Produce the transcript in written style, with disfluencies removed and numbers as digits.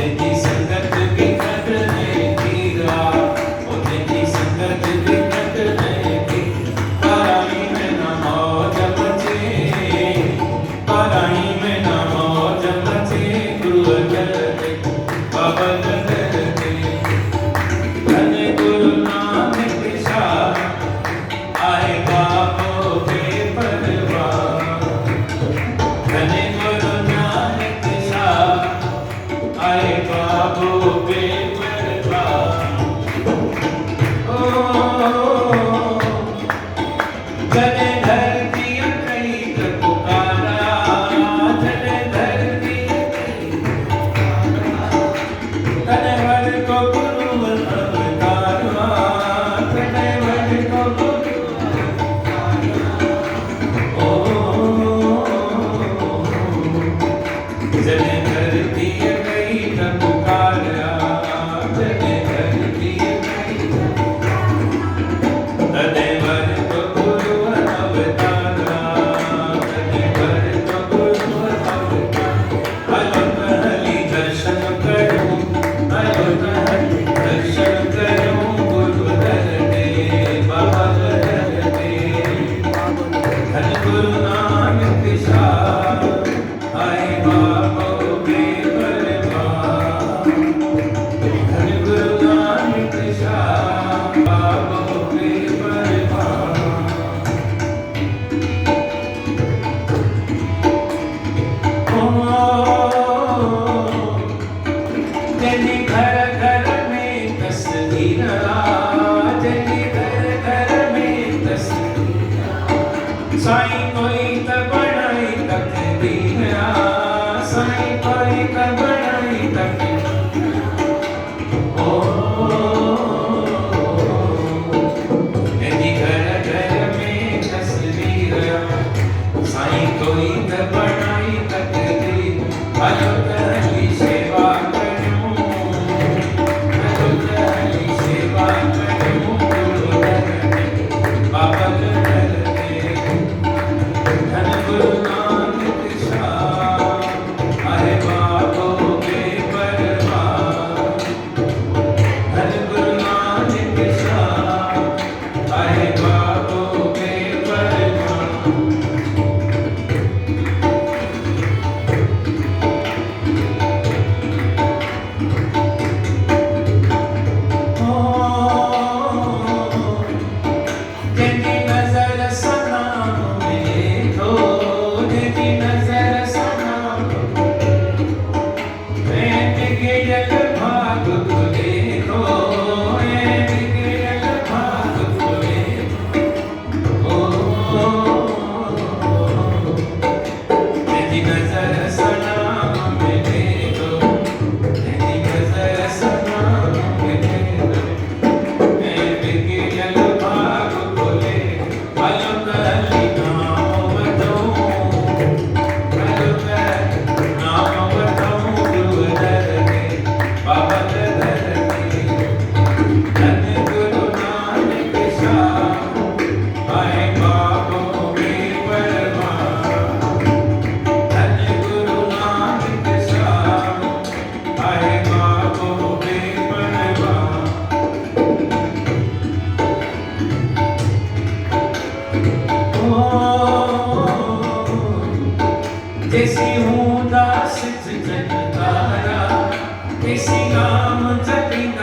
तेरी संगत बिकट नहीं कीरा, ओ तेरी संगत बिकट नहीं की। पराई में न मौज मचे, पराई में न मौज मचे, गुरु अचल ते पवन करते। धन गुरु नानक शाह, आए बाबो बेपरवाह। धन गुरु नानक शाह, आए बाबो बेपरवाह। जने धरती कई पुकारा, जने धरती तने वर को गुरु अवतारा, तने वर को गुरु जने धरती कई पुकारा, जने धरती तने वर को गुरु अवतारा, तने वर को गुरु अवतारा। अलग दर्शन करूं, अलग दर्शन करूं, गुरु धरते बाबा धरते। धन गुरु नानक शाह, आए बाबो बेपरवाह। धन गुरु नानक शाह, बाबो बेपरवाह। तेरी घर घर में तस्वीरा, तेरी घर घर में तस्वीरा। साईं कोई त बनाई तकदीरा, साईं कोई त बनाई तकदीरा। तेरी घर घर में तस्वीरा, साईं कोई त बनाई तकदीर। भलो तहली सेवा करूं, भलो तहली सेवा करूं, गुरु धरते बाबा धरते। धन गुरु नानक शाह, आए बाबो बेपरवाह। धन गुरु नानक शाह, आए बाबो बेपरवाह। तेरी नजर सलाम में हो, तेरी नजर सलाम मैं बिगड़ल भाग को देखो, मैं बिगड़ल भाग को देखो। तेरी नजर सलाम में देखो, तेरी नजर सलाम में देखो। मैं बिगड़ल भाग को देखो। भलो कहली नाम बताऊं, भलो कहली नाम बताऊं, गुरु धरते बाबा धरते। धन गुरु नानक शाह, आए बाबो बेपरवाह। धन गुरु नानक शाह, आए बाबो बेपरवाह। जैसी हूँ दास जन तारा, ऐसी नाम जपी न